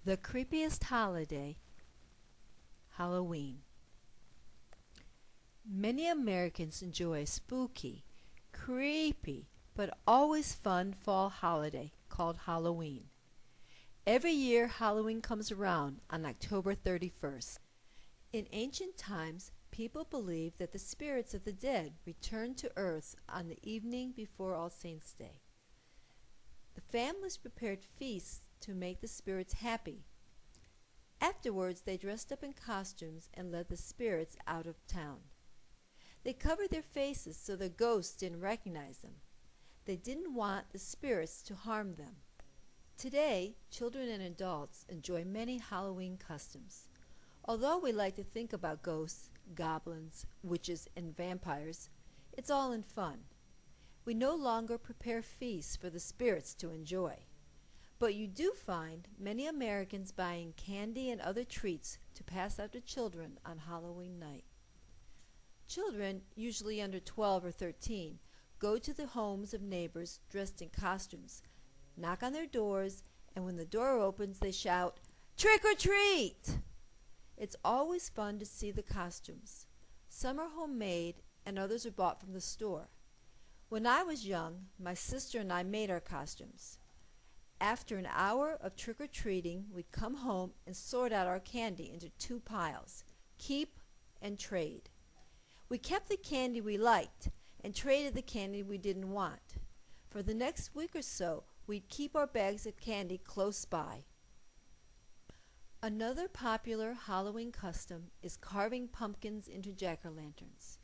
The creepiest holiday, Halloween. Many Americans enjoy a spooky, creepy, but always fun fall holiday called Halloween. Every year Halloween comes around on October 31st. In ancient times, people believed that the spirits of the dead returned to earth on the evening before All Saints' Day. The families prepared feasts to make the spirits happy. Afterwards, they dressed up in costumes and led the spirits out of town. They covered their faces so the ghosts didn't recognize them. They didn't want the spirits to harm them. Today, children and adults enjoy many Halloween customs. Although we like to think about ghosts, goblins, witches, and vampires, it's all in fun. We no longer prepare feasts for the spirits to enjoy. But you do find many Americans buying candy and other treats to pass out to children on Halloween night. Children, usually under 12 or 13, go to the homes of neighbors dressed in costumes, knock on their doors, and when the door opens they shout, "Trick or treat!" It's always fun to see the costumes. Some are homemade and others are bought from the store. When I was young, my sister and I made our costumes. After an hour of trick-or-treating, we'd come home and sort out our candy into two piles, keep and trade. We kept the candy we liked and traded the candy we didn't want. For the next week or so, we'd keep our bags of candy close by. Another popular Halloween custom is carving pumpkins into jack-o'-lanterns.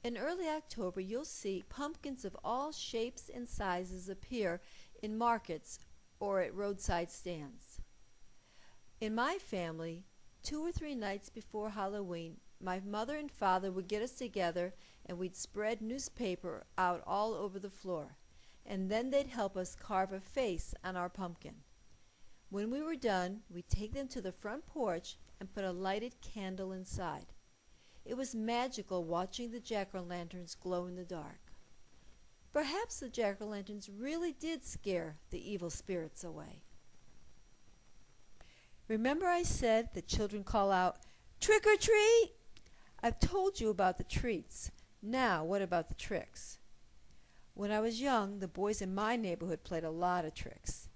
In early October, you'll see pumpkins of all shapes and sizes appear in markets or at roadside stands. In my family, 2 or 3 nights before Halloween, my mother and father would get us together and we'd spread newspaper out all over the floor, and then they'd help us carve a face on our pumpkin. When we were done, we'd take them to the front porch and put a lighted candle inside. It was magical watching the jack-o'-lanterns glow in the dark. Perhaps the jack-o'-lanterns really did scare the evil spirits away. Remember I said that children call out, "Trick or treat!" I've told you about the treats. Now what about the tricks? When I was young, the boys in my neighborhood played a lot of tricks.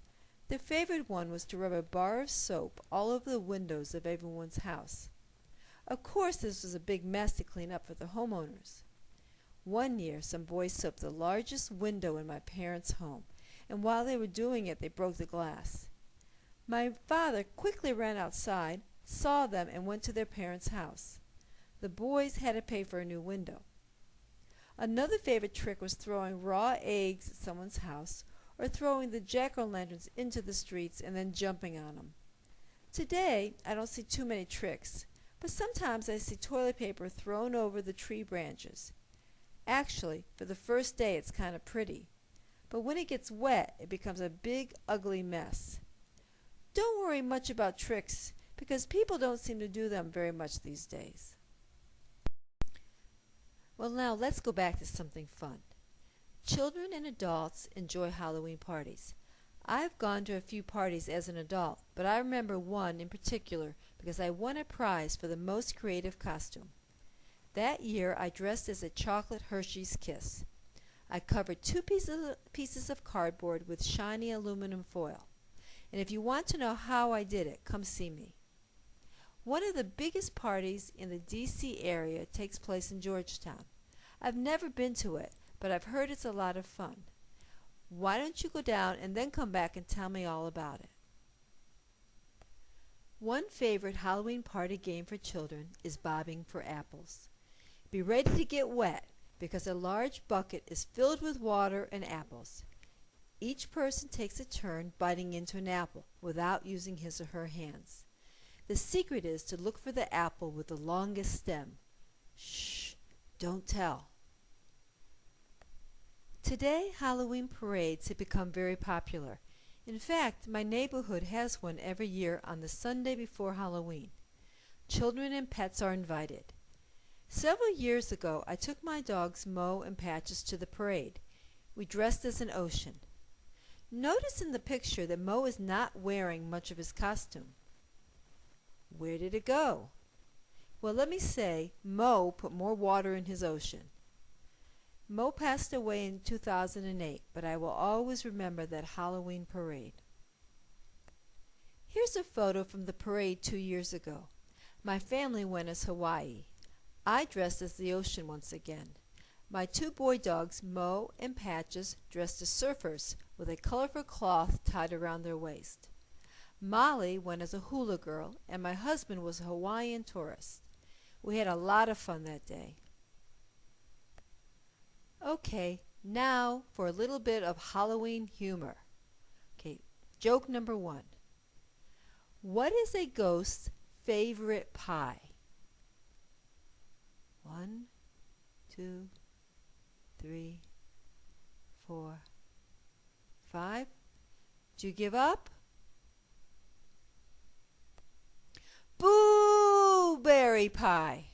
Their favorite one was to rub a bar of soap all over the windows of everyone's house. Of course, this was a big mess to clean up for the homeowners. One year, some boys soaped the largest window in my parents' home, and while they were doing it, they broke the glass. My father quickly ran outside, saw them, and went to their parents' house. The boys had to pay for a new window. Another favorite trick was throwing raw eggs at someone's house, or throwing the jack-o'-lanterns into the streets and then jumping on them. Today, I don't see too many tricks, but sometimes I see toilet paper thrown over the tree branches. Actually, for the first day it's kind of pretty, but when it gets wet it becomes a big, ugly mess. Don't worry much about tricks because people don't seem to do them very much these days. Well, now let's go back to something fun. Children and adults enjoy Halloween parties. I've gone to a few parties as an adult, but I remember one in particular because I won a prize for the most creative costume. That year I dressed as a chocolate Hershey's Kiss. I covered 2 pieces of cardboard with shiny aluminum foil. And if you want to know how I did it, come see me. One of the biggest parties in the D.C. area takes place in Georgetown. I've never been to it, but I've heard it's a lot of fun. Why don't you go down and then come back and tell me all about it? One favorite Halloween party game for children is bobbing for apples. Be ready to get wet because a large bucket is filled with water and apples. Each person takes a turn biting into an apple without using his or her hands. The secret is to look for the apple with the longest stem. Shh, don't tell. Today, Halloween parades have become very popular. In fact, my neighborhood has one every year on the Sunday before Halloween. Children and pets are invited. Several years ago, I took my dogs Mo and Patches to the parade. We dressed as an ocean. Notice in the picture that Mo is not wearing much of his costume. Where did it go? Well, let me say, Mo put more water in his ocean. Mo passed away in 2008, but I will always remember that Halloween parade. Here's a photo from the parade 2 years ago. My family went as Hawaii. I dressed as the ocean once again. My two boy dogs, Mo and Patches, dressed as surfers with a colorful cloth tied around their waist. Molly went as a hula girl, and my husband was a Hawaiian tourist. We had a lot of fun that day. Okay, now for a little bit of Halloween humor. Okay, joke number 1. What is a ghost's favorite pie? 1, 2, 3, 4, 5. Did you give up? Blueberry pie.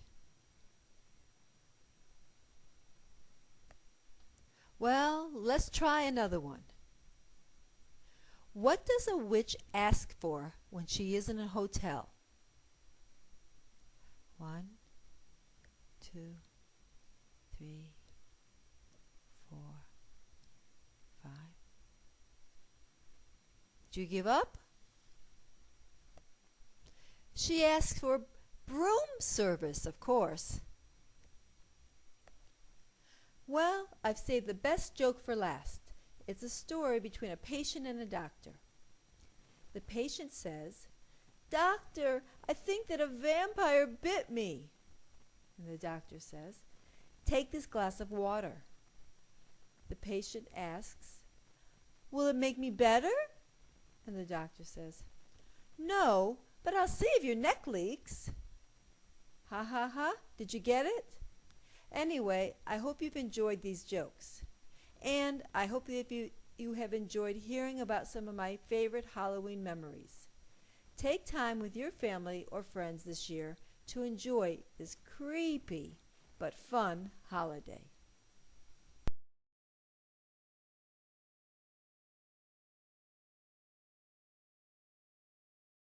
Well, let's try another one. What does a witch ask for when she is in a hotel? 1, 2, 3, 4, 5. Did you give up? She asks for broom service, of course. Well, I've saved the best joke for last. It's a story between a patient and a doctor. The patient says, "Doctor, I think that a vampire bit me." And the doctor says, "Take this glass of water." The patient asks, "Will it make me better?" And the doctor says, "No, but I'll see if your neck leaks." Ha ha ha, did you get it? Anyway, I hope you've enjoyed these jokes. And I hope that you have enjoyed hearing about some of my favorite Halloween memories. Take time with your family or friends this year to enjoy this creepy but fun holiday.